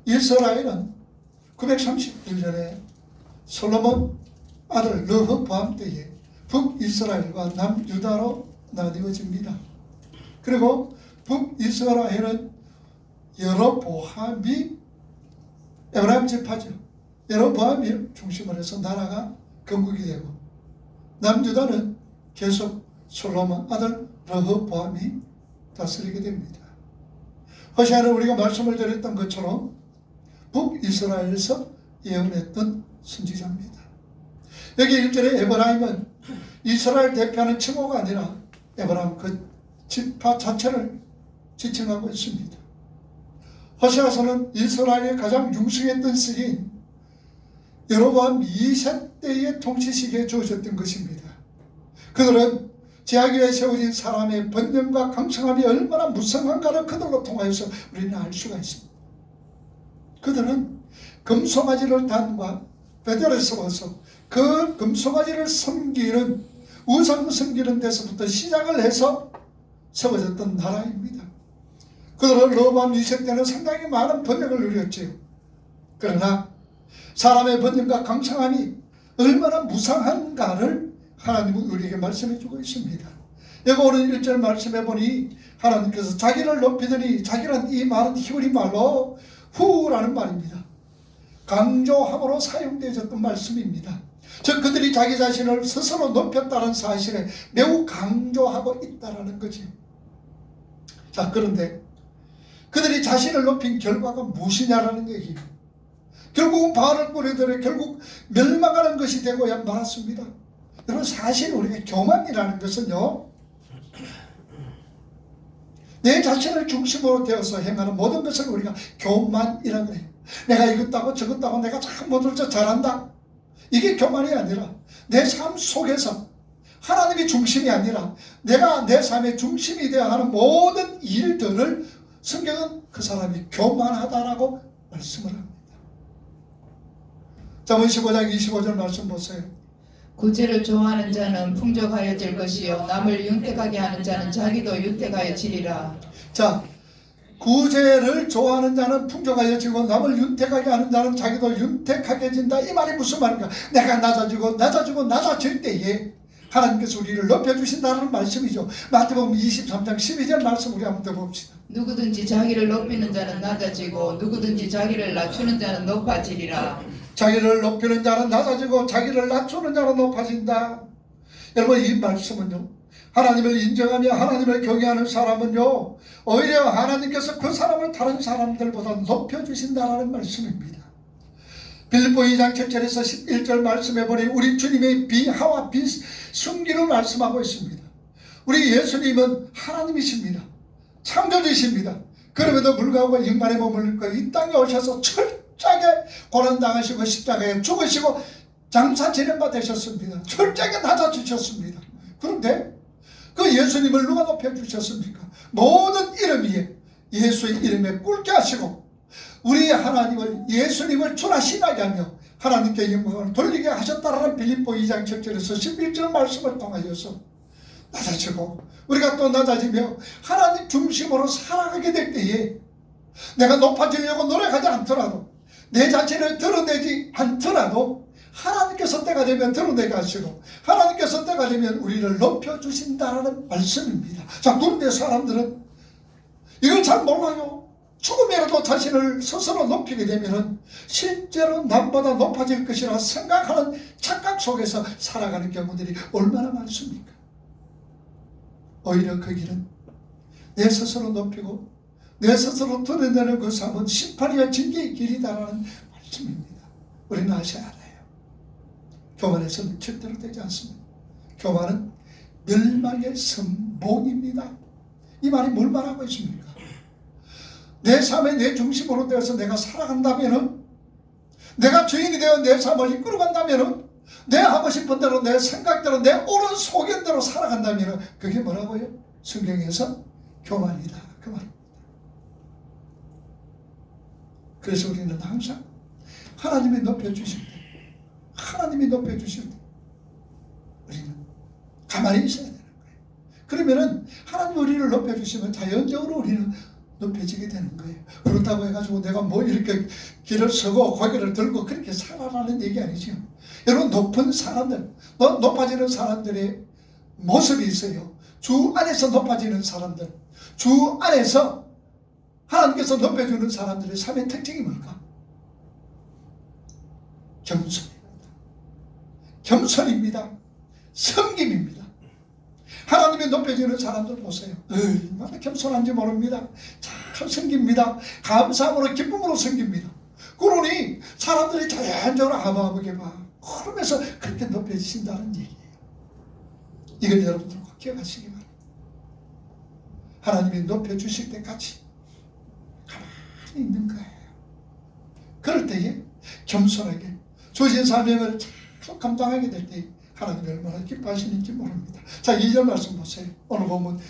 이스라엘은 931년에 솔로몬 아들 르호보암 때에 북이스라엘과 남유다로 나뉘어집니다. 그리고 북이스라엘은 여로보암이 에브라임 지파죠. 여로보암이 중심으로 해서 나라가 건국이 되고, 남유다는 계속 솔로몬 아들 르호보암이 다스리게 됩니다. 호세아는 우리가 말씀을 드렸던 것처럼 북이스라엘에서 예언했던 선지자입니다. 여기 1절에 에브라임은 이스라엘 대표하는 칭호가 아니라 에브라임 그 지파 자체를 지칭하고 있습니다. 호세아서는 이스라엘의 가장 융성했던 시기인 여로보암 2세 때의 통치 시기에 주어졌던 것입니다. 그들은 제약 위에 세워진 사람의 번영과 강성함이 얼마나 무성한가를 그들로 통하여서 우리는 알 수가 있습니다. 그들은 금송아지를 단과 베델에 세워서 그 금송아지를 섬기는, 우상 섬기는 데서부터 시작을 해서 세워졌던 나라입니다. 그들은 르호보암 2세 때는 상당히 많은 번영을 누렸지요. 그러나 사람의 번영과 강성함이 얼마나 무상한가를 하나님은 우리에게 말씀해 주고 있습니다. 여기 오늘 1절 말씀해 보니 하나님께서 자기를 높이더니, 자기는 이 말은 히브리 말로 후라는 말입니다. 강조함으로 사용되어졌던 말씀입니다. 즉 그들이 자기 자신을 스스로 높였다는 사실에 매우 강조하고 있다는 거지요. 자, 그런데 그들이 자신을 높인 결과가 무엇이냐라는 얘기예요. 결국은 바알을 꾸려들여 결국 멸망하는 것이 되고야 말았습니다. 여러분, 사실 우리가 교만이라는 것은요, 내 자신을 중심으로 되어서 행하는 모든 것을 우리가 교만이라고 해요. 내가 이것도 하고 저것도 하고 내가 참 뭐든 잘한다. 이게 교만이 아니라 내 삶 속에서 하나님이 중심이 아니라 내가 내 삶의 중심이 되어야 하는 모든 일들을 성경은 그 사람이 교만하다라고 말씀을 합니다. 잠언 15장 25절 말씀 보세요. 구제를 좋아하는 자는 풍족하여질 것이요 남을 윤택하게 하는 자는 자기도 윤택하여지리라. 자, 구제를 좋아하는 자는 풍족하여지고 남을 윤택하게 하는 자는 자기도 윤택하게진다. 이 말이 무슨 말인가? 내가 낮아질 때에 하나님께서 우리를 높여주신다는 말씀이죠. 마태복음 23장 12절 말씀 우리 한번 더 봅시다. 누구든지 자기를 높이는 자는 낮아지고 누구든지 자기를 낮추는 자는 높아지리라. 자기를 높이는 자는 낮아지고 자기를 낮추는 자는 높아진다. 여러분, 이 말씀은요, 하나님을 인정하며 하나님을 경외하는 사람은요, 오히려 하나님께서 그 사람을 다른 사람들보다 높여주신다는 말씀입니다. 빌립보 2장 7절에서 11절 말씀해 보니 우리 주님의 비하와 비순기를 말씀하고 있습니다. 우리 예수님은 하나님이십니다. 창조주이십니다. 그럼에도 불구하고 인간의 몸을 입고 이 땅에 오셔서 철저하게 고난당하시고 십자가에 죽으시고 장사 지름바 되셨습니다. 철저하게 낮아주셨습니다. 그런데 그 예수님을 누가 높여주셨습니까? 모든 이름 위에 예수의 이름에 꿇게 하시고 우리 하나님을, 예수님을 주나 신하게 하며 하나님께 영광을 돌리게 하셨다라는 빌립보 2장 7절에서 11절 말씀을 통하여서 낮아지고 우리가 또 낮아지며 하나님 중심으로 살아가게 될 때에 내가 높아지려고 노력하지 않더라도, 내 자신을 드러내지 않더라도 하나님께서 때가 되면 드러내게 하시고 하나님께서 때가 되면 우리를 높여주신다는 말씀입니다. 자, 그런데 사람들은 이걸 잘 몰라요. 조금이라도 자신을 스스로 높이게 되면 실제로 남보다 높아질 것이라 생각하는 착각 속에서 살아가는 경우들이 얼마나 많습니까? 오히려 그 길은 내 스스로 높이고 내 스스로 드러내는 그 삶은 심판이와 징계의 길이다라는 말씀입니다. 우리는 아셔야 알아요. 교만해서는 절대로 되지 않습니다. 교만은 멸망의 선봉입니다. 이 말이 뭘 말하고 있습니까? 내 삶에 내 중심으로 되어서 내가 살아간다면, 내가 주인이 되어 내 삶을 이끌어간다면, 내 하고 싶은 대로, 내 생각대로, 내 옳은 소견대로 살아간다면 그게 뭐라고요? 성경에서 교만이다, 그 말입니다. 그래서 우리는 항상 하나님이 높여주실 때, 하나님이 높여주실 때 우리는 가만히 있어야 되는 거예요. 그러면은 하나님이 우리를 높여주시면 자연적으로 우리는 높여지게 되는 거예요. 그렇다고 해가지고 내가 뭐 이렇게 길을 서고 고개를 들고 그렇게 살아라는 얘기 아니죠. 여러분, 높은 사람들, 높아지는 사람들의 모습이 있어요. 주 안에서 높아지는 사람들, 주 안에서 하나님께서 높여주는 사람들의 삶의 특징이 뭘까? 겸손입니다. 섬김입니다. 하나님이 높여주는 사람들 보세요. 얼마나 겸손한지 모릅니다. 잘 섬깁니다. 감사함으로 기쁨으로 섬깁니다. 그러니 사람들이 자연적으로 아버게 봐. 그러면서 그렇게 높여주신다는 얘기예요. 이걸 여러분들 꼭 기억하시기 바랍니다. 하나님이 높여주실 때까지 가만히 있는 거예요. 그럴 때에 겸손하게 주신 사명을 잘 감당하게 될 때 하나님이 얼마나 기뻐하시는지 모릅니다. 자, 2절 말씀 보세요. 오늘 보면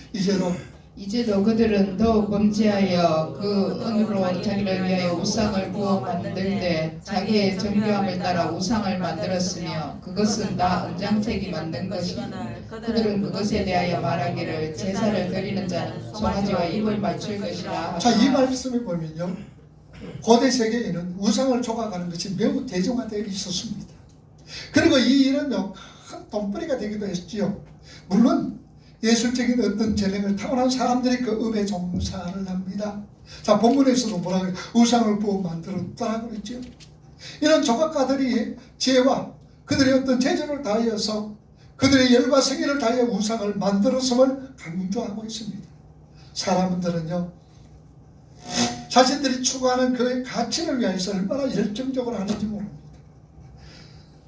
이제도 그들은 더욱 범죄하여 그 은으로 자기를 위하여 우상을 부어 만들되 자기의 정교함을 따라 우상을 만들었으며 그것은 다 은장책이 만든 것이니 그들은 그것에 대하여 말하기를 제사를 드리는 자는 송아지와 입을 맞출 것이라. 자, 이 말씀을 보면요, 고대 세계에는 우상을 조각하는 것이 매우 대중화되어 있었습니다. 그리고 이 일은요, 큰 돈벌이가 되기도 했지요. 물론 예술적인 어떤 재능을 타고난 사람들이 그 음에 종사를 합니다. 자, 본문에서도 뭐라 그래요? 우상을 부어 만들었다 그랬죠. 이런 조각가들이 지혜와 그들의 어떤 재주를 다하여서 그들의 열과 성의를 다하여 우상을 만들었음을 강조하고 있습니다. 사람들은요, 자신들이 추구하는 그 가치를 위해서 얼마나 열정적으로 하는지 모릅니다.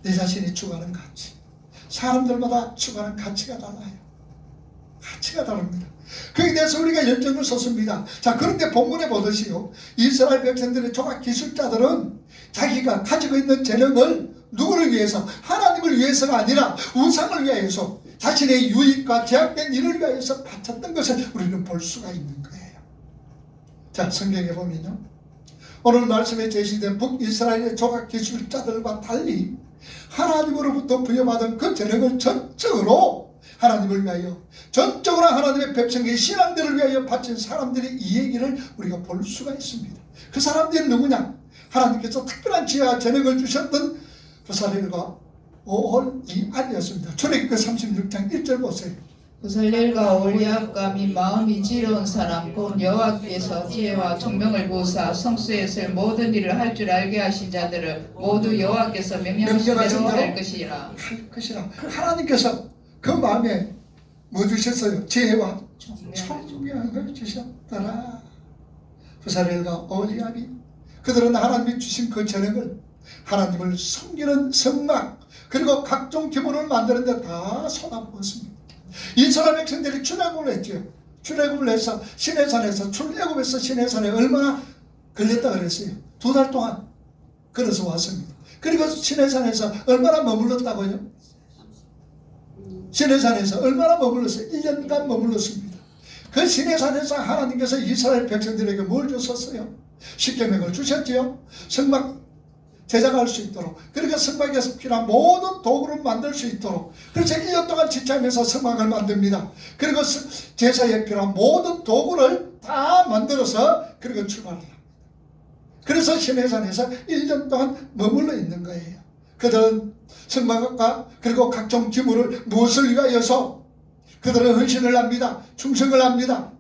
내 자신이 추구하는 가치, 사람들마다 추구하는 가치가 달라요. 가치가 다릅니다. 거기에 대해서 우리가 열정을 쏟습니다. 자, 그런데 본문에 보듯이요, 이스라엘 백성들의 조각 기술자들은 자기가 가지고 있는 재능을 누구를 위해서, 하나님을 위해서가 아니라 우상을 위하여서 자신의 유익과 제약된 일을 위하여서 바쳤던 것을 우리는 볼 수가 있는 거예요. 자, 성경에 보면요, 오늘 말씀에 제시된 북이스라엘의 조각 기술자들과 달리 하나님으로부터 부여받은 그 재능을 전적으로 하나님을 위하여, 전적으로 하나님의 백성의 신앙들을 위하여 바친 사람들의 이 얘기를 우리가 볼 수가 있습니다. 그 사람들이 누구냐? 하나님께서 특별한 지혜와 재능을 주셨던 부살렐과 오홀이안이었습니다. 출애굽기 36장 1절 보세요. 부살렐과 오홀리압과 및 마음이 지혜로운 사람 곧 여호와께서 지혜와 총명을 부으사 성수에 쓸 모든 일을 할 줄 알게 하신 자들을 모두 여호와께서 명령하신 대로 할 것이라. 하나님께서 그 마음에 뭐 주셨어요? 지혜와 총명을 주셨더라. 부살렐과 오홀리압이 그들은 하나님이 주신 그 재능을 하나님을 섬기는 성막 그리고 각종 기물을 만드는 데 다 쏟아부었습니다. 이스라엘 백성들이 출애굽을 했죠. 출애굽을 해서 시내산에서 출애굽해서 시내산에 얼마나 걸렸다 그랬어요? 2달 동안 걸어서 왔습니다. 그리고 시내산에서 얼마나 머물렀다고요? 시내산에서 얼마나 머물렀어요? 1년간 머물렀습니다. 그 시내산에서 하나님께서 이스라엘 백성들에게 뭘 주셨어요? 십계명을 주셨지요. 성막 제작할 수 있도록, 그리고 성막에서 필요한 모든 도구를 만들 수 있도록, 그래서 1년 동안 지체하면서 성막을 만듭니다. 그리고 제사에 필요한 모든 도구를 다 만들어서 그리고 출발을 합니다. 그래서 시내산에서 1년 동안 머물러 있는 거예요. 그들은 성막과 그리고 각종 기물을 무엇을 위하여서 그들은 헌신을 합니다. 충성을 합니다.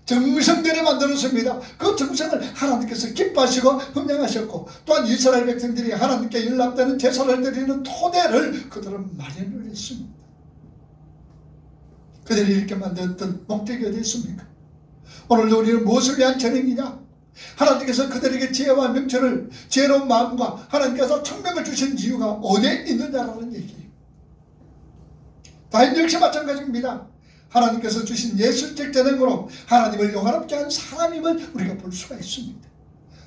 정성들이 만들었습니다. 그 정성을 하나님께서 기뻐하시고 흠양하셨고, 또한 이스라엘 백성들이 하나님께 연락되는 제사를 드리는 토대를 그들은 마련을 했습니다. 그들이 이렇게 만들었던 목적이 어디 있습니까? 오늘도 우리는 무엇을 위한 재능이냐? 하나님께서 그들에게 지혜와 명철을, 지혜로운 마음과 하나님께서 청명을 주신 이유가 어디에 있느냐라는 얘기예요. 다윗 역시 마찬가지입니다. 하나님께서 주신 예술적 재능으로 하나님을 영화롭게 한 사람임을 우리가 볼 수가 있습니다.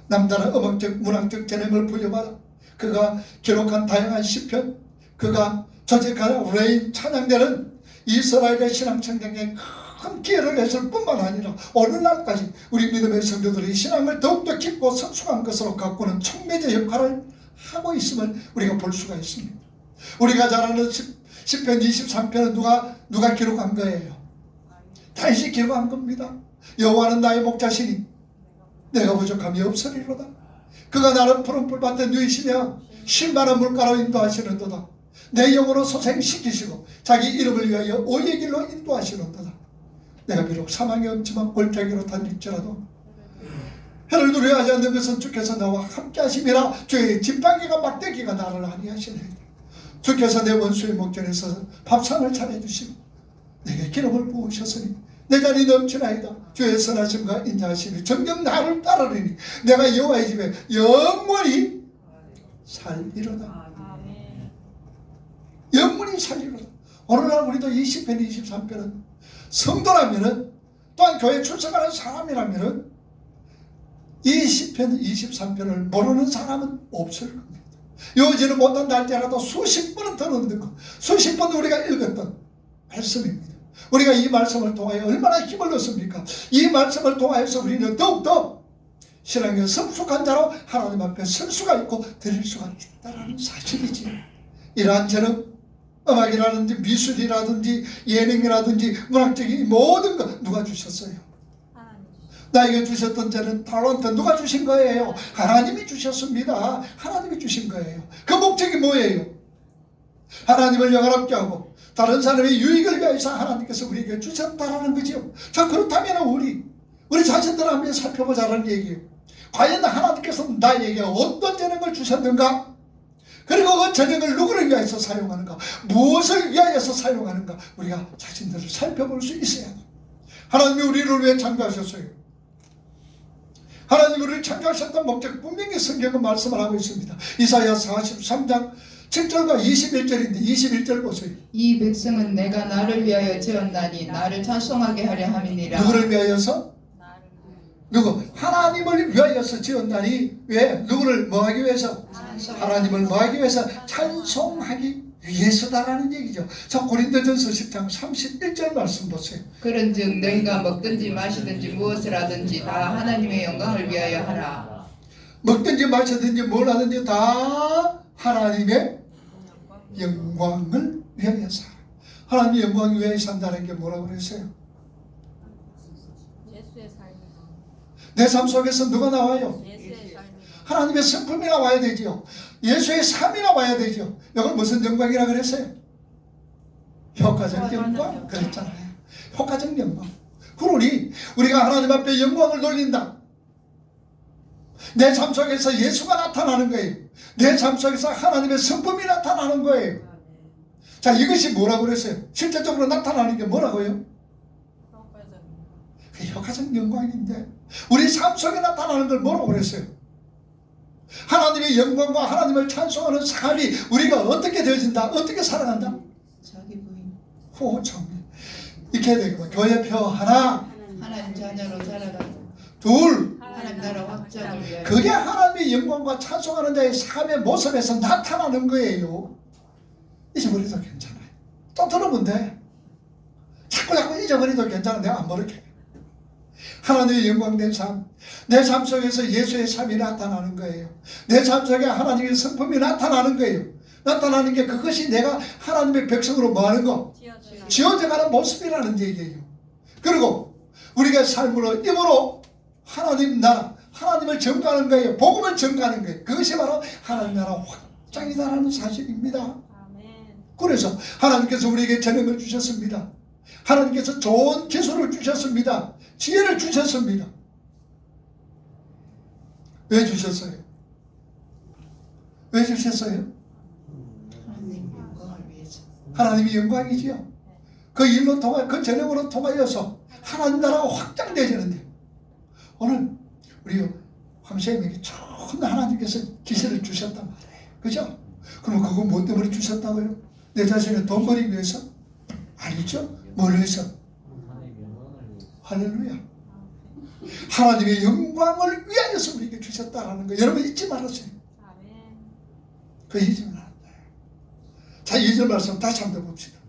남다른 음악적 문학적 재능을 부여받아 그가 기록한 다양한 시편, 그가 조직한 레인 찬양대는 이스라엘의 신앙청정에 큰 기여를 했을 뿐만 아니라 오늘날까지 우리 믿음의 성도들의 신앙을 더욱더 깊고 성숙한 것으로 가꾸는 촉매제 역할을 하고 있음을 우리가 볼 수가 있습니다. 우리가 잘 아는 시편 23편은 누가 기록한 거예요? 다윗이 기록한 겁니다. 여호와는 나의 목자시니 내가 부족함이 없으리로다. 그가 나를 푸른 풀밭에 누이시며 쉴만한 물가로 인도하시는도다. 내 영으로 소생시키시고 자기 이름을 위하여 오의 길로 인도하시는도다. 내가 비록 사망의 엄침한 골짜기로 다닐지라도 해를 두려워하지 않는 것은 주께서 나와 함께 하심이라. 주의 짓밟기가 막대기가 나를 안위하시나이다. 주께서 내 원수의 목전에서 밥상을 차려주시고 내게 기름을 부으셨으니 내 잔이 넘치나이다. 주의 선하심과 인자하심이 정녕 나를 따르리니 내가 여호와의 집에 영원히 살리로다. 영원히 살리로다. 오늘날 우리도 20편 23편은 성도라면은, 또한 교회 출석하는 사람이라면은 이 10편 23편을 모르는 사람은 없을 겁니다. 요지는 못한다 할지라도 수십 번은 들었는 거, 수십 번 우리가 읽었던 말씀입니다. 우리가 이 말씀을 통하여 얼마나 힘을 얻습니까? 이 말씀을 통하여서 우리는 더욱더 신앙의 성숙한 자로 하나님 앞에 설 수가 있고 드릴 수가 있다는 사실이지. 이러한 재능, 음악이라든지 미술이라든지 예능이라든지 문학적인 모든 것 누가 주셨어요? 나에게 주셨던 재능, 탤런트 누가 주신 거예요? 하나님이 주셨습니다. 하나님이 주신 거예요. 그 목적이 뭐예요? 하나님을 영화롭게 하고 다른 사람의 유익을 위해서 하나님께서 우리에게 주셨다라는 거죠. 자, 그렇다면 우리 자신들 한번 살펴보자는 얘기예요. 과연 하나님께서 나에게 어떤 재능을 주셨는가? 그리고 그 재능을 누구를 위해서 사용하는가? 무엇을 위하여서 사용하는가? 우리가 자신들을 살펴볼 수 있어야 돼요. 하나님이 우리를 왜 창조하셨어요? 하나님이 우리를 창조하셨던 목적 분명히 성경은 말씀을 하고 있습니다. 이사야 43장 7절과 21절인데 21절 보세요. 이 백성은 내가 나를 위하여 지었나니 나를 찬송하게 하려 함이니라. 누구를 위하여서? 누구? 하나님을 위하여서 지었나니 왜? 누구를 뭐하기 위해서? 하나님을 뭐하기 위해서? 찬송하기 위해서다라는 얘기죠. 자, 고린도전서 10장 31절 말씀 보세요. 그런즉 너희가 먹든지 마시든지 무엇을 하든지 다 하나님의 영광을 위하여 하라. 먹든지 마시든지 뭘 하든지 다 하나님의 영광을 위하여서 하라. 하나님의 영광을 위하여서 한다는 게 뭐라고 그랬어요? 내 삶 속에서 누가 나와요? 하나님의 성품이 나와야 되죠. 예수의 삶이 나와야 되죠. 이걸 무슨 영광이라 그랬어요? 효과적 영광 그랬잖아요. 효과적 영광. 그러니 우리가 하나님 앞에 영광을 돌린다. 내 삶 속에서 예수가 나타나는 거예요. 내 삶 속에서 하나님의 성품이 나타나는 거예요. 자, 이것이 뭐라고 그랬어요? 실제적으로 나타나는 게 뭐라고요? 그 효과적 영광인데 우리 삶 속에 나타나는 걸 뭐라고 그랬어요? 하나님의 영광과 하나님을 찬송하는 삶이 우리가 어떻게 되어진다? 어떻게 살아간다? 자기 부인 참 이렇게 해야 되겠구만. 교회표 하나, 하나님 자녀로 자라가고 둘, 하나님 나라 확장을 위하여. 그게 하나님의 영광과 찬송하는 자의 삶의 모습에서 나타나는 거예요. 잊어버려도 괜찮아요. 또 들으면 돼. 자꾸 잊어버려도 괜찮은데 안 모르게. 하나님의 영광된 삶, 내 삶 속에서 예수의 삶이 나타나는 거예요. 내 삶 속에 하나님의 성품이 나타나는 거예요. 나타나는 게 그것이 내가 하나님의 백성으로 뭐하는 거? 지어져가는 모습이라는 얘기예요. 그리고 우리가 삶으로 입으로 하나님 나라, 하나님을 전가하는 거예요. 복음을 전가하는 거예요. 그것이 바로 하나님 나라 확장이다라는 사실입니다. 그래서 하나님께서 우리에게 재능을 주셨습니다. 하나님께서 좋은 기술을 주셨습니다. 지혜를 주셨습니다. 왜 주셨어요? 왜 주셨어요? 하나님 영광을 위해서. 하나님이 영광이지요. 그 일로 통하여, 그 재능으로 통하여서 하나님 나라가 확장되지는데 오늘 우리 황쌤에게 좋은 하나님께서 기세를 주셨단 말이에요. 그죠? 그럼 그거 뭐 때문에 주셨다고요? 내 자신의 돈 벌기 위해서? 아니죠. 뭘 위해서? 할렐루야. 하나님의 영광을 위하여서 우리에게 주셨다라는 거 여러분 잊지 말았어요. 그 잊지 말았어요. 자, 2절 말씀 다시 한번 봅시다.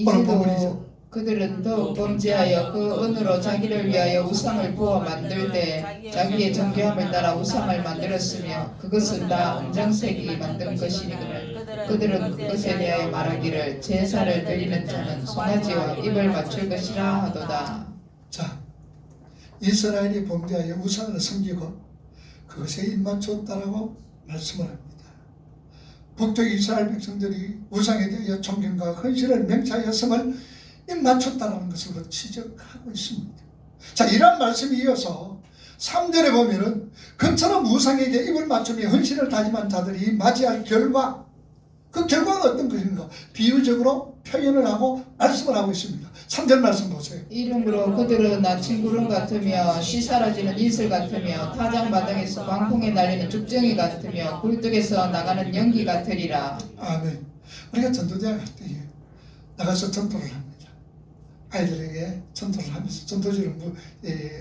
오늘 본문이죠. 이제도 그들은 더욱 범죄하여 그 은으로 자기를 위하여 우상을 부어 만들되 자기의 정교함을 따라 우상을 만들었으며 그것은 다 은장색이 만든 것이니거늘 그들은 그것에 대하여 말하기를 제사를 드리는 자는 송아지와 입을 맞출 것이라 하도다. 자, 이스라엘이 범죄하여 우상을 섬기고 그것에 입맞췄다라고 말씀을 합니다. 북쪽 이스라엘 백성들이 우상에 대하여 존경과 헌신을 맹세하였음을 입맞췄다는 것으로 지적하고 있습니다. 자, 이런 말씀이 이어서 3절에 보면은 그처럼 우상에게 입을 맞추며 헌신을 다짐한 자들이 맞이할 결과, 그 결과가 어떤 것인가 비유적으로 표현을 하고 말씀을 하고 있습니다. 3절 말씀 보세요. 이름으로 그들은 아침 구름 같으며 씨 사라지는 이슬 같으며 타장 바닥에서 광풍에 날리는 죽정이 같으며 굴뚝에서 나가는 연기 같으리라. 아멘. 우리가 전도대학 할 때 나가서 전도를 합니다. 아이들에게 전도를 하면서 전도지를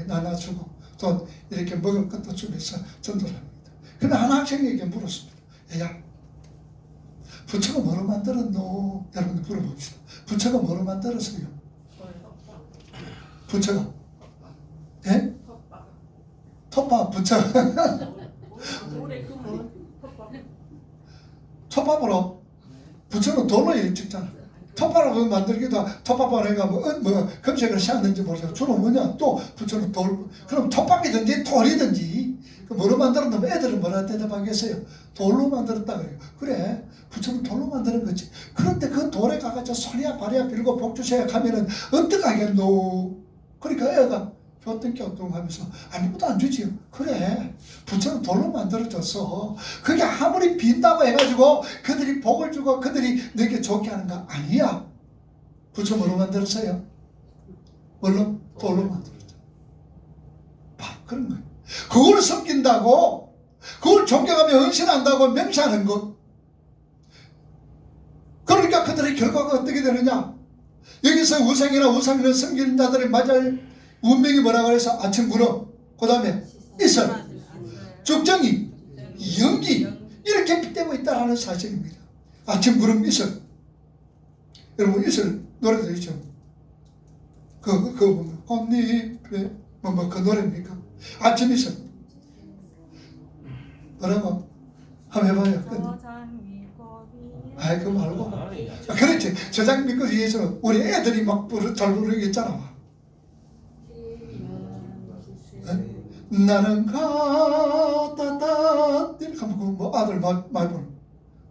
나눠주고 또 이렇게 먹을 것도 주면서 전도를 합니다. 근데 한 학생에게 물었습니다. 야, 부처가 뭐로 만들었노? 여러분들 물어봅시다. 부처가 뭐로 만들었어요? 부처가? 예? 톱밥 부처. 톱밥으로 부처는 돌로 이렇게 찍잖아. 톱밥으로 만들기도 톱밥으로 해가 뭐 검색을 씌웠는지 모르겠어. 주로 뭐냐? 또 부처는 돌. 그럼 톱밥이든지 돌이든지 그 뭐로 만들었냐면 애들은 뭐라 대답하겠어요? 돌로 만들었다 그래요. 그래, 부처는 돌로 만드는 거지. 그런데 그 돌에 가가지고 소리야 발이야 빌고 복주셔야 하면은 어떡하겠노? 그러니까 애가 교통교통 하면서 아무것도 안 주지요. 그래, 부처는 돌로 만들어졌어. 그게 아무리 빈다고 해가지고 그들이 복을 주고 그들이 너에게 좋게 하는 거 아니야. 부처 뭐로 만들었어요? 뭘로? 돌로 만들었죠. 그런 거예요. 그걸 섬긴다고, 그걸 존경하며 헌신한다고 맹세하는 것. 그러니까 그들의 결과가 어떻게 되느냐? 여기서 우상이나 우상을 섬기는 자들의 맞을 운명이 뭐라고 해서 아침 구름, 그 다음에 이슬, 죽정이, 연기 이렇게 빗대고 있다는 사실입니다. 아침 구름 이슬. 여러분 이슬 노래도 있죠. 그 보면 꽃잎에 그 노래입니까? 아침 이슬. 뭐라고? 한번 해봐요. 아이 그거 말고. 그렇지. 저장 믿고 위해서 우리 애들이 막 잘 부르겠잖아. 나는 가다다 이렇게 하면 뭐 아들 말 부르는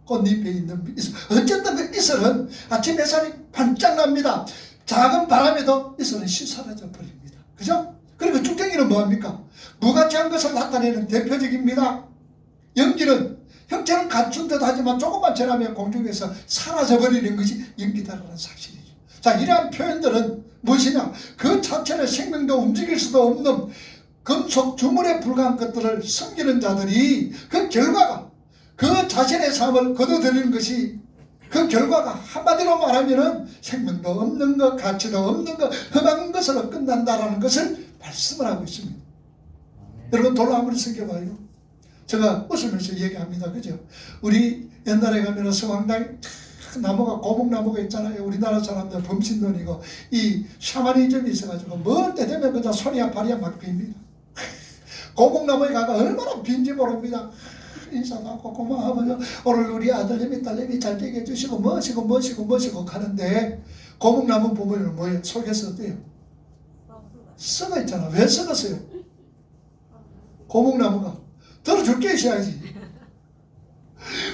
꽃잎에 있는 이슬. 어쨌든 그 이슬은 아침 햇살이 반짝납니다. 작은 바람에도 이슬은 사라져 버립니다. 그죠? 그리고 죽정이는 뭐합니까? 무가치한 것을 나타내는 대표적입니다. 연기는 형체는 갖춘 듯 하지만 조금만 지나면 공중에서 사라져버리는 것이 연기다라는 사실이죠. 자, 이러한 표현들은 무엇이냐? 그 자체는 생명도 움직일 수도 없는 금속 주물에 불과한 것들을 섬기는 자들이 그 결과가 그 자신의 삶을 거둬들이는 것이 그 결과가 한마디로 말하면은 생명도 없는 것, 가치도 없는 것, 험한 것으로 끝난다라는 것을 말씀을 하고 있습니다. 여러분 돌로 한번 생겨봐요. 제가 웃으면서 얘기합니다. 그죠? 우리 옛날에 가면 성황당에 나무가 고목나무가 있잖아요. 우리나라 사람들 범신론이고 이 샤머니즘이 있어가지고 뭘 때 되면 그냥 소리야 발이야 막 빕니다. 고목나무에 가가 얼마나 빈지 모릅니다. 인사도 하고 고마워하면서 오늘 우리 아들님이 딸님이 잘 되게 해주시고 뭐시고 가는데 고목나무 보면 뭐예요? 속에서 어때요? 썩어 있잖아. 왜 썩었어요? 고목나무가 들어줄 게 있어야지.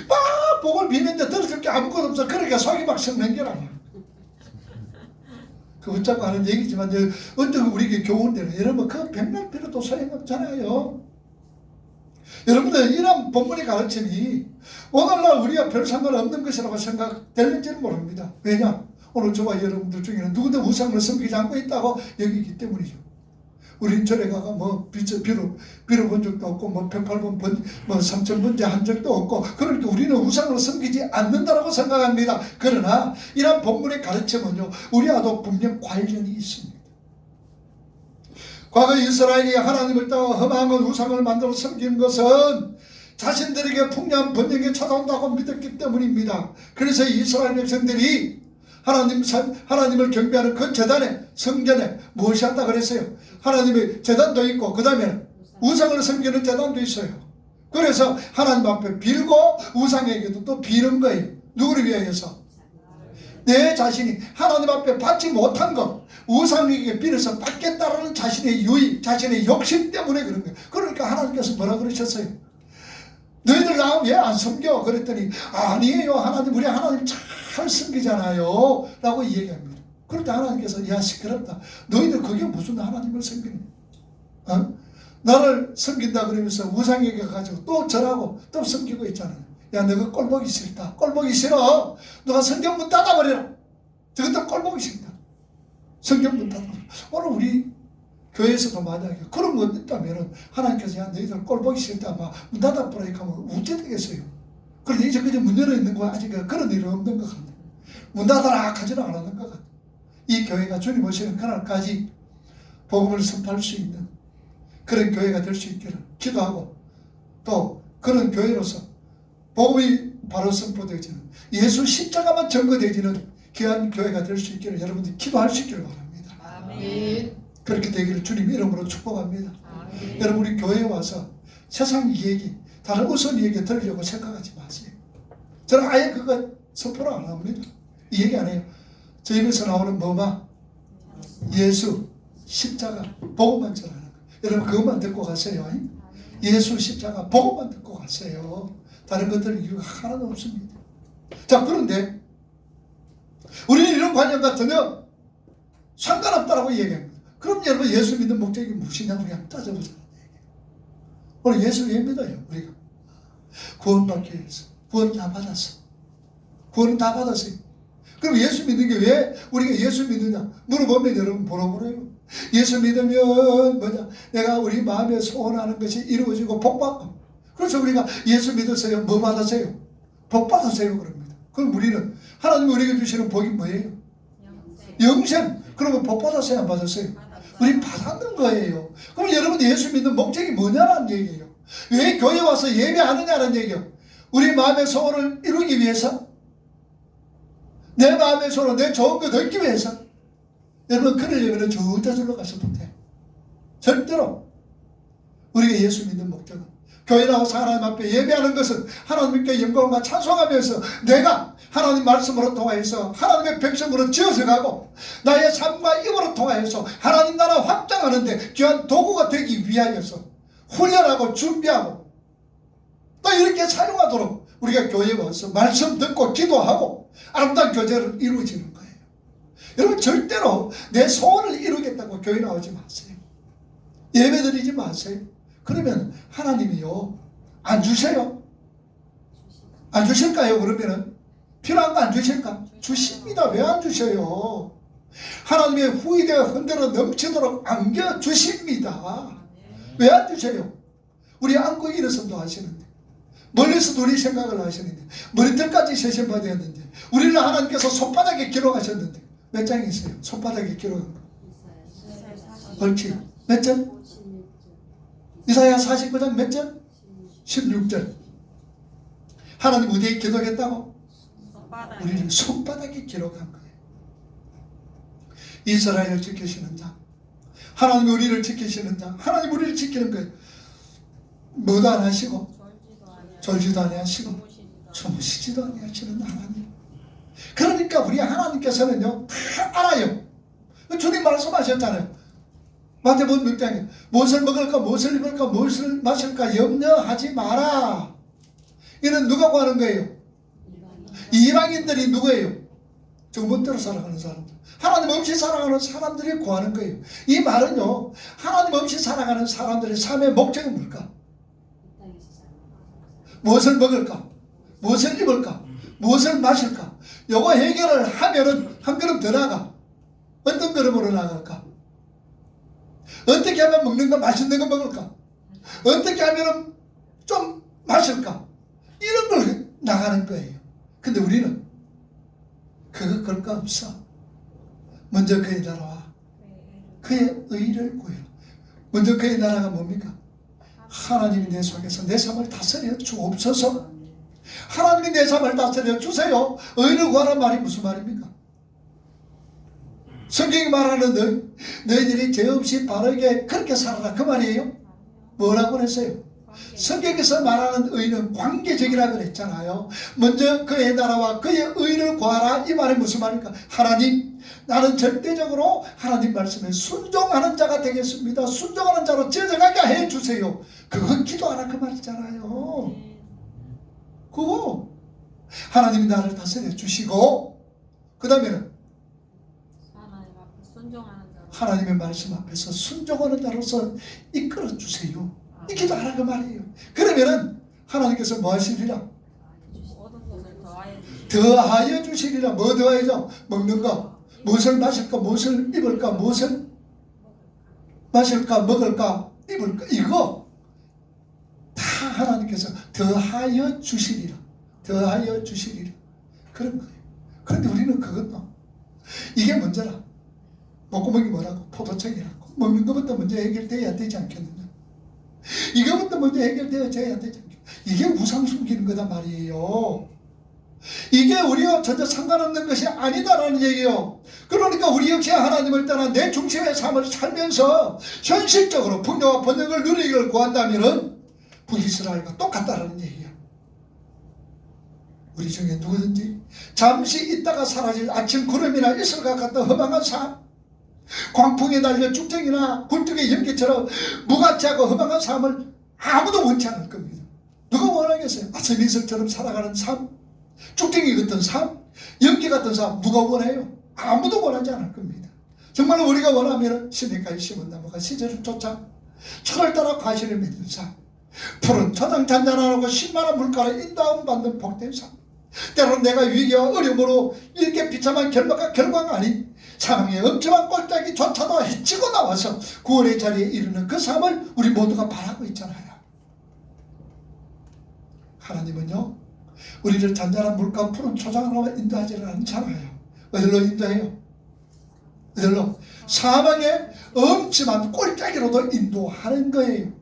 막 복을 비는데 들어줄 게 아무것도 없어. 그러니까 속이 막 썩는 게 아니야. 그 웃자고 하는 얘기지만 어떤 우리에게 교훈되는 여러분 그 백날 필요도 소용없잖아요. 여러분들 이런 본문의 가르침이 오늘날 우리가 별 상관없는 것이라고 생각될는지는 모릅니다. 왜냐? 오늘 저와 여러분들 중에는 누구도 우상을 섬기지 않고 있다고 여기기 때문이죠. 우린 절에 가가 뭐 빌어본 적도 없고 뭐 108번 뭐 3000번째 한 적도 없고 그러니까 우리는 우상을 섬기지 않는다라고 생각합니다. 그러나 이런 본문의 가르침은요 우리와도 분명 관련이 있습니다. 과거 이스라엘이 하나님을 따라 험한 우상을 만들어 섬기는 것은 자신들에게 풍요한 번영이 찾아온다고 믿었기 때문입니다. 그래서 이스라엘 백성들이 하나님을 경배하는 그 재단에 성전에 무엇이 한다 그랬어요? 하나님의 재단도 있고 그 다음에 우상을 섬기는 재단도 있어요. 그래서 하나님 앞에 빌고 우상에게도 또 비는 거예요. 누구를 위하여서? 내 자신이 하나님 앞에 받지 못한 것, 우상에게 빌어서 받겠다라는 자신의 유의, 자신의 욕심 때문에 그런 거예요. 그러니까 하나님께서 뭐라 그러셨어요? 너희들 나 왜 안 섬겨? 그랬더니 아니에요, 하나님, 우리 하나님 잘 섬기잖아요 라고 얘기합니다. 그럴 때 하나님께서 야 시끄럽다, 너희들 그게 무슨 하나님을 섬기는 거야? 나를 섬긴다 그러면서 우상에게 가지고 또 절하고 또 섬기고 있잖아요. 야, 너가 꼴보기 싫다, 꼴보기 싫어, 너가 성경 문 닫아버려라, 저것도 꼴보기 싫다, 성경 문 닫아버려. 오늘 우리 교회에서도 만약에 그런 거 있다면 하나님께서 야 너희들 꼴보기 싫다 막 문 닫아버리니까 하면 어째 되겠어요? 그런데 이제 그저 문 열어있는 거 아직 그런 일은 없는 것 같아요. 문 닫아라 하지는 않았는 것 같아요. 이 교회가 주님 오시는 그날까지 복음을 선포할 수 있는 그런 교회가 될 수 있기를 기도하고, 또 그런 교회로서 복음이 바로 선포되어지는, 예수 십자가만 증거되어지는 귀한 교회가 될 수 있기를 여러분들이 기도할 수 있기를 바랍니다. 아멘. 그렇게 되기를 주님 이름으로 축복합니다. 아멘. 여러분, 우리 교회에 와서 세상 얘기, 다른 우선 얘기 들으려고 생각하지 마세요. 저는 아예 그거 선포를 안 합니다. 이 얘기 안 해요. 저희 입에서 나오는 뭐가? 예수, 십자가, 복음만 전하는 거예요. 여러분 그것만 듣고 가세요. 예수, 십자가, 복음만 듣고 가세요. 다른 것들은 이유가 하나도 없습니다. 자, 그런데 우리는 이런 관념과 전혀 상관없다라고 얘기합니다. 그럼 여러분 예수 믿는 목적이 무엇이냐고 그냥 따져보자는 얘기예요. 오늘 예수 왜 믿어요? 우리가 구원받기 위해서. 구원 다 받았어. 구원은 다 받았어요. 그럼 예수 믿는 게 왜 우리가 예수 믿느냐 물어보면 여러분 물어보래요. 예수 믿으면 뭐냐, 내가 우리 마음에 소원하는 것이 이루어지고 복받고. 그래서 우리가 예수 믿으세요, 뭐 받으세요? 복 받으세요 그럽니다. 그럼 우리는 하나님이 우리에게 주시는 복이 뭐예요? 영생. 그러면 복 받았어요, 안 받았어요? 우리 받았는 거예요. 그럼 여러분 예수 믿는 목적이 뭐냐는 얘기예요. 왜 교회 와서 예배하느냐는 얘기예요. 우리 마음의 소원을 이루기 위해서, 내 마음의 소원, 내 좋은 거 듣기 위해서. 여러분 그러려면 저 저로 가셔도 돼. 절대로 우리가 예수 믿는 목적은 교회 나와서 하나님 앞에 예배하는 것은 하나님께 영광과 찬송하면서 내가 하나님 말씀으로 통하여서 하나님의 백성으로 지어서 가고 나의 삶과 입으로 통하여서 하나님 나라 확장하는데 귀한 도구가 되기 위하여서 훈련하고 준비하고 또 이렇게 사용하도록 우리가 교회에 와서 말씀 듣고 기도하고 아름다운 교제를 이루어지는 거예요. 여러분 절대로 내 소원을 이루겠다고 교회 나오지 마세요. 예배 드리지 마세요. 그러면 하나님이요 안 주세요? 안 주실까요? 그러면은 필요한 거 안 주실까? 주십니다. 왜 안 주셔요? 하나님의 후이대가 흔들어 넘치도록 안겨 주십니다. 왜 안 주셔요? 우리 안고 일어선도 하시는데, 멀리서도 우리 생각을 하시는데, 머리털까지 세신받았는데, 우리를 하나님께서 손바닥에 기록하셨는데 몇 장이 있어요? 손바닥에 기록한 거. 옳지. 몇 장? 이사야 49장 몇 절? 16절. 하나님 어디에 기록했다고? 우리를 손바닥에 기록한 거예요. 이스라엘을 지키시는 자, 하나님 우리를 지키시는 자, 하나님 우리를 지키는 거예요. 뭐도 안 하시고 졸지도 아니하시고 주무시지도 아니하시는 하나님. 그러니까 우리 하나님께서는요 다 알아요. 주님 말씀하셨잖아요. 마태복음 6장에 무엇을 먹을까, 무엇을 입을까, 무엇을 마실까 염려하지 마라. 이는 누가 구하는 거예요? 이방인들이 누구예요? 정본대로 살아가는 사람들, 하나님 없이 살아가는 사람들이 구하는 거예요. 이 말은요 하나님 없이 살아가는 사람들의 삶의 목적은 뭘까? 무엇을 먹을까, 무엇을 입을까, 무엇을 마실까. 요거 해결을 하면은 한 걸음 더 나가. 어떤 걸음으로 나갈까? 어떻게 하면 먹는 거, 맛있는 거 먹을까? 어떻게 하면 좀 마실까? 이런 걸 나가는 거예요. 근데 우리는 그거 그럴 거 없어. 먼저 그의 나라와 그의 의를 구해라. 먼저 그의 나라가 뭡니까? 하나님이 내 속에서 내 삶을 다스려 주옵소서. 하나님이 내 삶을 다스려 주세요. 의를 구하란 말이 무슨 말입니까? 성경이 말하는 너희들이 죄 없이 바르게 그렇게 살아라 그 말이에요. 뭐라고 그랬어요? 성경에서 말하는 의는 관계적이라 그랬잖아요. 먼저 그의 나라와 그의 의를 구하라. 이 말이 무슨 말입니까? 하나님, 나는 절대적으로 하나님 말씀에 순종하는 자가 되겠습니다. 순종하는 자로 제정하게 해주세요. 그건 기도하라 그 말이잖아요. 그거 하나님이 나를 다스려 주시고, 그 다음에는 하나님의 말씀 앞에서 순종하는 자로서 이끌어 주세요. 이 기도하라 그 말이에요. 그러면은 하나님께서 뭐 하시리라? 더하여 주시리라. 뭐 더하여죠? 먹는 거, 무엇을 마실까, 무엇을 입을까, 무엇을 마실까, 먹을까, 입을까, 이거 다 하나님께서 더하여 주시리라. 더하여 주시리라. 그런 거예요. 그런데 우리는 그것도 이게 문제라. 목구멍이 뭐라고? 포도청이라고. 먹는 것부터 먼저 해결돼야 되지 않겠느냐. 이것부터 먼저 해결되어야 되지 않겠느냐. 이게 우상 숨기는 거다 말이에요. 이게 우리와 전혀 상관없는 것이 아니다라는 얘기예요. 그러니까 우리 역시 하나님을 떠나 내 중심의 삶을 살면서 현실적으로 풍요와 번영을 누리기를 구한다면 북이스라엘과 똑같다라는 얘기예요. 우리 중에 누구든지 잠시 있다가 사라질 아침 구름이나 이슬과 같은 허망한 삶, 광풍에 달려 쭉정이나 굴뚝의 연기처럼 무가치하고 허망한 삶을 아무도 원치 않을 겁니다. 누가 원하겠어요? 아침 이슬처럼 살아가는 삶, 쭉정이 같은 삶, 연기 같은 삶 누가 원해요? 아무도 원하지 않을 겁니다. 정말 우리가 원하면 시냇가에 심은 나무가 시절을 쫓아 철을 따라 과실을 맺는 삶, 푸른 초장 잔잔하고 신만한 물가를 인다움받는 복된 삶, 때로는 내가 위기와 어려움으로 이렇게 비참한 결과가 아닌 사망의 엄청난 꼴짜기조차도 헤치고 나와서 구원의 자리에 이르는 그 삶을 우리 모두가 바라고 있잖아요. 하나님은요, 우리를 잔잔한 물가 푸른 초장으로 인도하지는 않잖아요. 어디로 인도해요? 어디로? 사망의 엄침한 꼴짜기로도 인도하는 거예요.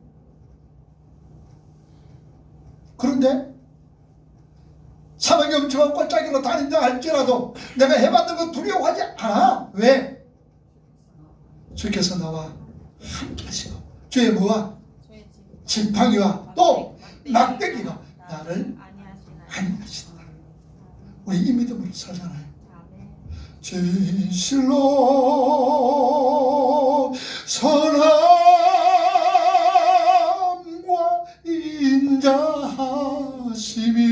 그런데 사망의 엄청난 꼴짜기로 다닌다 할지라도 내가 해봤는 거 두려워하지 않아. 왜? 주께서 나와 함께 하시고 주의 뭐와? 지팡이와 또 막대기가 나를 안위하신다. 우리 이 믿음으로 살잖아요. 진실로 선함과 인자하심이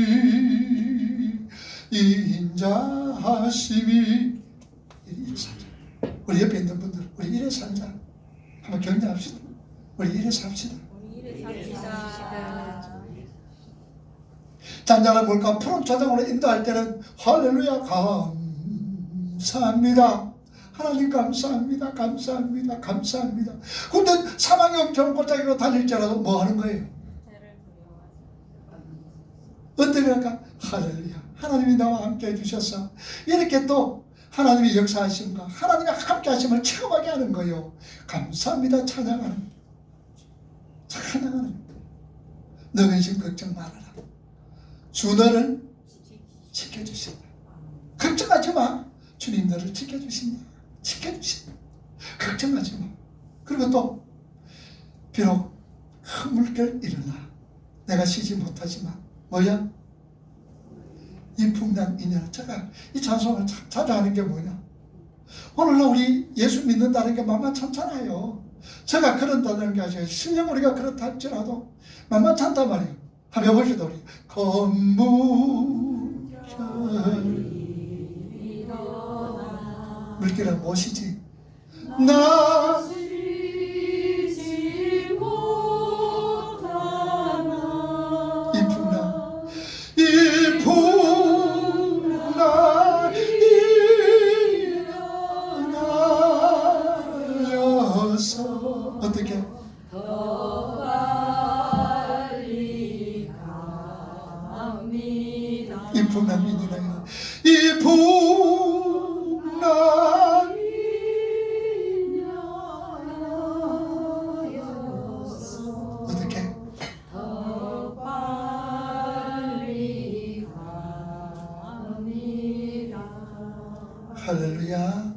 이래 살자. 우리 옆에 있는 분들 우리 이래 살자. 한번 격려합시다. 우리 이래 삽시다. 잔잔한 물가 푸른 초장으로 인도할 때는 할렐루야 감사합니다. 하나님 감사합니다. 감사합니다. 감사합니다. 근데 사망의 엄청난 골짜기로 달릴지라도 뭐 하는 거예요? 어떻게 할까? 할렐루야. 하나님이 나와 함께 해주셔서 이렇게 또 하나님의 역사하심과 하나님의 함께 하심을 체험하게 하는 거예요. 감사합니다. 찬양하는 너 근심 걱정 말아라. 주 너를 지켜주신다. 걱정하지 마. 주님 너를 지켜주신다. 지켜주신다. 걱정하지 마. 그리고 또 비록 큰 물결 일어나 내가 쉬지 못하지만 뭐야? 이 풍랑 이년. 제가 이 찬송을 자주 하는 게 뭐냐? 오늘날 우리 예수 믿는다는 게 만만찮잖아요. 제가 그런다는 게 아니라 실령 우리가 그렇다 할지라도 만만찮단 말이에요. 한번 해봅시다. 우리 물결은 무엇이지? 나 이 풍랑 일어나여서 어떻게? 더 빨리 갑니다. 이 풍랑이 일어나요. 이 풍랑이 일어나여서 어떻게? 더 빨리 갑니다. 할렐루야.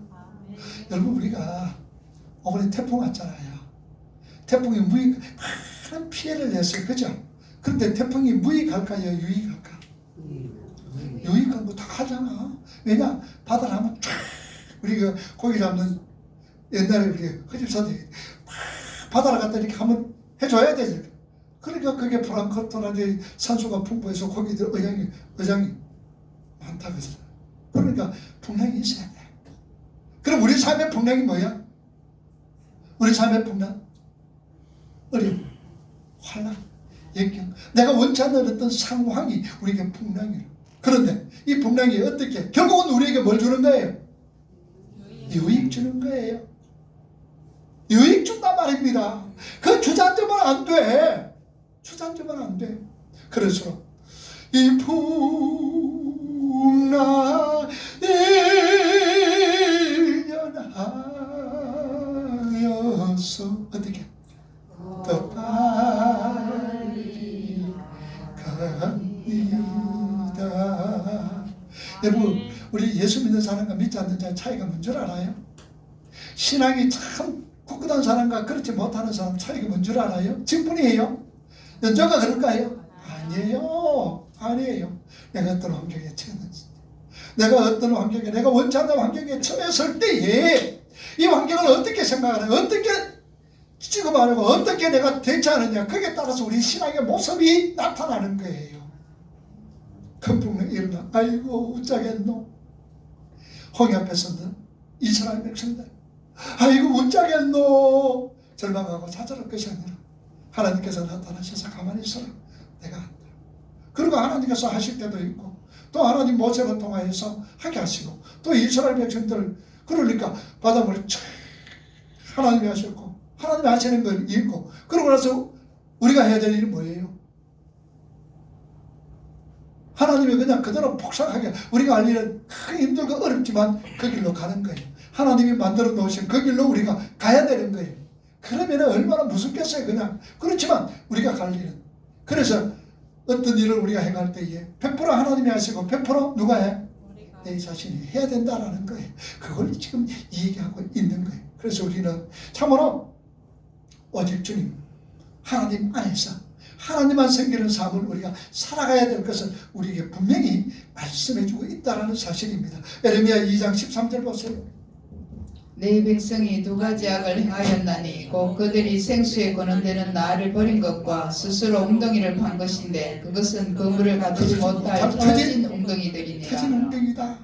여러분 우리가 이번에 태풍 왔잖아요. 태풍이 무익 많은 피해를 냈어요. 그죠? 그런데 태풍이 무익할까요? 유익할까? 유익한 거 다 하잖아. 왜냐? 바다를 하면 쫙 우리가 고기 잡는 옛날에 우리 허집사들이 바다를 갖다 이렇게 하면 해줘야 되죠. 그러니까 그게 프랑크톤한테 산소가 풍부해서 고기들 어장이 많다 그러잖아. 그러니까 풍랑이 있어야 돼. 그럼 우리 삶의 풍랑이 뭐야? 우리 삶의 풍랑? 어려움, 환난, 역경. 내가 원치 않는 어떤 상황이 우리에게 풍랑이야. 그런데 이 풍랑이 어떻게? 결국은 우리에게 뭘 주는 거예요? 유익 주는 거예요. 유익 준단 말입니다. 그 주저앉으면 안 돼. 주저앉으면 안 돼. 그래서 이 풍랑이 연하여서 어떻게? 더 빨리 갑니다. 여러분, 우리 예수 믿는 사람과 믿지 않는 자의 차이가 뭔 줄 알아요? 신앙이 참 굳건한 사람과 그렇지 못하는 사람 차이가 뭔 줄 알아요? 지금뿐이에요? 연조가 그럴까요? 아니에요. 아니에요. 내가 어떤 환경에 처했는지, 내가 어떤 환경에, 내가 원치 않는 환경에 처했을 때에 이 환경을 어떻게 생각하느냐, 어떻게 취급하느냐, 어떻게 내가 대처하느냐, 거기에 따라서 우리 신앙의 모습이 나타나는 거예요. 큰 풍랑이 일어나, 아이고 어쩌겠노. 홍해 앞에서는 이스라엘 백성들, 아이고 어쩌겠노. 절망하고 좌절할 것이 아니라 하나님께서 나타나셔서 가만히 있어라, 내가 한다. 그리고 하나님께서 하실 때도 있고, 또 하나님 모세를 통하여서 하게 하시고, 또 이스라엘 백성들, 그러니까 바닷물을 촥 하나님이 하셨고, 하나님이 하시는 걸 읽고, 그러고 나서 우리가 해야 될 일은 뭐예요? 하나님이 그냥 그대로 폭삭하게 우리가 할 일은 크게 힘들고 어렵지만 그 길로 가는 거예요. 하나님이 만들어 놓으신 그 길로 우리가 가야 되는 거예요. 그러면 얼마나 무섭겠어요. 그냥. 그렇지만 우리가 갈 일은, 그래서 어떤 일을 우리가 행할 때에 100% 하나님이 하시고 100% 누가 해? 내 자신이 해야 된다라는 거예요. 그걸 지금 얘기하고 있는 거예요. 그래서 우리는 참으로 오직 주님, 하나님 안에서 하나님만 섬기는 삶을 우리가 살아가야 될 것을 우리에게 분명히 말씀해주고 있다는 사실입니다. 에레미야 2장 13절 보세요. 내 백성이 두 가지 악을 행하였나니 곧 그들이 생수에 거는데는 나를 버린 것과 스스로 웅덩이를 판 것인데 그것은 그물을 가두지 못할 터진 웅덩이들이니라. 터진 웅덩이다.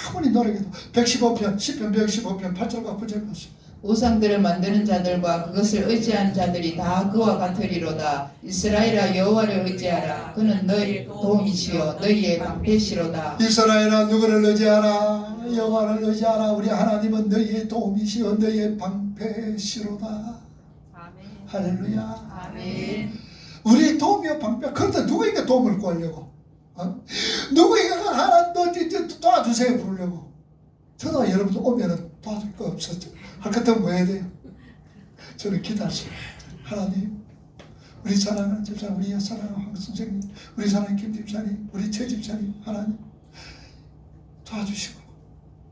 아무리 노력해도 115편 10편 115편 8절과 9절 보세요. 우상들을 만드는 자들과 그것을 의지한 자들이 다 그와 같으리로다. 이스라엘아 여호와를 의지하라. 그는 너희 도움이시요 너희의 방패시로다. 이스라엘아 누구를 의지하라? 여호와를 의지하라. 우리 하나님은 너희의 도움이시요 너희의 방패시로다. 아멘. 할렐루야. 아멘. 우리의 도움이요 방패. 그런데 누구에게 도움을 구하려고? 누구에게 하나님 도와주세요 부르려고? 저도 여러분 오면은 도와줄 거 없었죠. 할 것 같으면 뭐 해야 돼요? 저는 기도하시고, 하나님, 우리 사랑하는 집사님, 우리 사랑하는 황 선생님, 우리 사랑하는 김 집사님, 우리 최 집사님, 하나님 도와주시고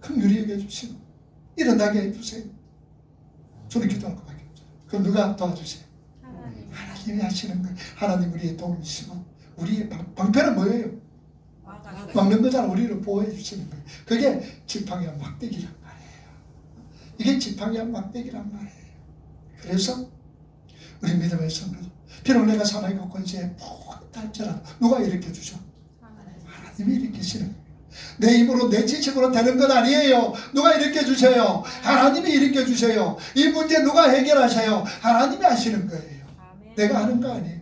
긍휼히 여겨주시고 일어나게 해주세요. 저는 기도할 것밖에 없어요. 그럼 누가 도와주세요? 하나님이 하시는 거예요. 하나님 우리의 도움이시고, 우리의 방패는 뭐예요? 막는 거잖아. 우리를 보호해 주시는 거예요. 그게 지팡이와 막대기란 말이에요. 이게 지팡이와 막대기란 말이에요. 그래서 우리 믿음의 성도들, 비록 내가 사나이고 권세에 폭탈지라도 누가 일으켜 주죠? 하나님이 일으키시는 거예요. 내 힘으로 내 지식으로 되는 건 아니에요. 누가 일으켜 주세요? 하나님이 일으켜 주세요. 이 문제 누가 해결하세요? 하나님이 하시는 거예요. 내가 하는 거 아니에요.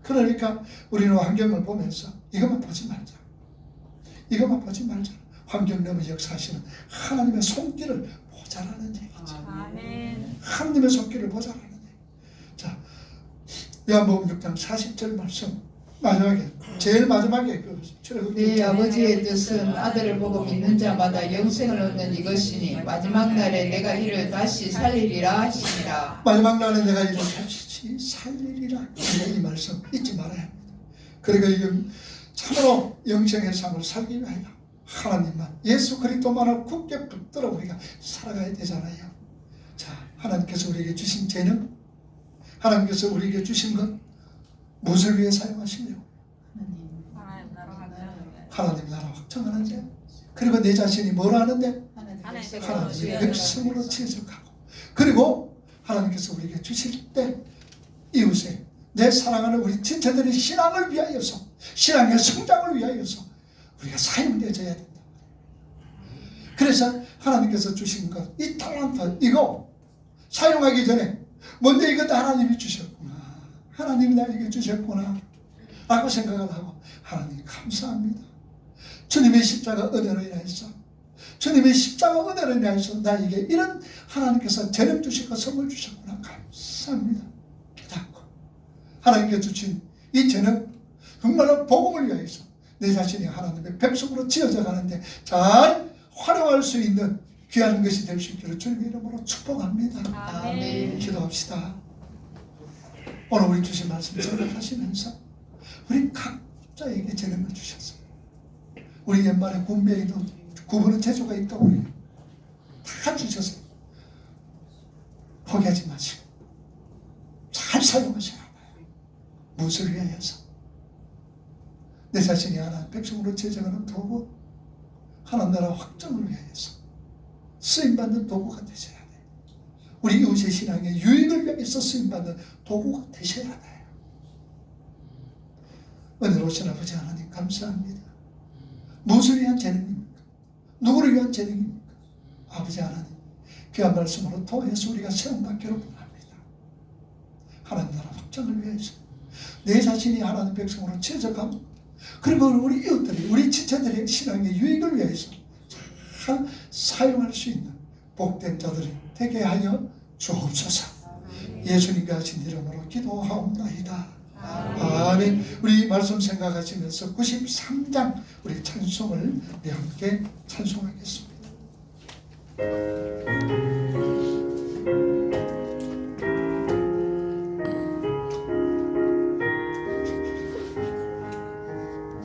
그러니까 우리는 환경을 보면서 이것만 보지 말자. 이것만 보지 말자. 환경 넘어 역사하시는 하나님의 손길을 보자라는 얘기죠. 아멘. 하나님의 손길을 보자라는 얘기. 자, 요한복음 6장 40절 말씀 마지막에, 제일 마지막에 그 내 아버지의 뜻은 아들을 보고 믿는 자마다 영생을 얻는 이것이니 마지막 날에 내가 이를 다시 살리리라 하시니라. 마지막 날에 내가 이를 다시 살리리라. 이 말씀 잊지 말아야 합니다. 그러니까 이건 참으로 영생의 삶을 살기 위하여 하나님만, 예수 그리스도만을 굳게 붙들어 우리가 살아가야 되잖아요. 자, 하나님께서 우리에게 주신 재능, 하나님께서 우리에게 주신 것 무엇을 위해 사용하시려고? 하나님 나라 확정하는 자. 그리고 내 자신이 뭘 하는데? 하나님의 백성으로 지어져가고, 그리고 하나님께서 우리에게 주실 때 이웃에 내 사랑하는 우리 지체들의 신앙을 위하여서, 신앙의 성장을 위하여서 우리가 사용되어져야 된다. 그래서 하나님께서 주신 것, 이 talent 이거 사용하기 전에 먼저 이것도 하나님이 주셨구나, 하나님이 나에게 주셨구나 라고 생각을 하고, 하나님 감사합니다. 주님의 십자가 은혜로 인하여서, 주님의 십자가 은혜로 인하여서 나에게 이런 하나님께서 재능 주시고 선물 주셨구나, 감사합니다. 깨닫고 하나님께서 주신 이 재능 정말로 복음을 위하여서 내 자신이 하나님의 백성으로 지어져 가는데 잘 활용할 수 있는 귀한 것이 될 수 있기를 주님의 이름으로 축복합니다. 아멘. 기도합시다. 오늘 우리 주신 말씀 생각하시면서 우리 각자에게 재능을 주셨어요. 우리 옛말에 군배에도 구부는 재주가 있다고 우리 다 주셨어요. 포기하지 마시고 잘 사용하셔야 해요. 무엇을 위하여서? 내 자신이 하나님 백성으로 제정하는 도구, 하나님 나라 확정을 위하여서 쓰임받는 도구가 되셔야 돼요. 우리 이웃의 신앙의 유익을 위해서 쓰임받는 도구가 되셔야 돼요. 은혜로우신 아버지 하나님 감사합니다. 무엇을 위한 재능입니까? 누구를 위한 재능입니까? 아버지 하나님, 귀한 말씀으로 통해서 우리가 세움받기를 원합니다. 하나님 나라 확장을 위해서 내 자신이 하나님 백성으로 지어져가고, 그리고 우리 이웃들이, 우리 지체들의 신앙의 유익을 위해서 잘 사용할 수 있는 복된 자들이 되게 하여 주옵소서. 예수님께 하신 이름으로 기도하옵나이다. 아멘. 우리 말씀 생각하시면서 93장 우리 찬송을 우리 함께 찬송하겠습니다.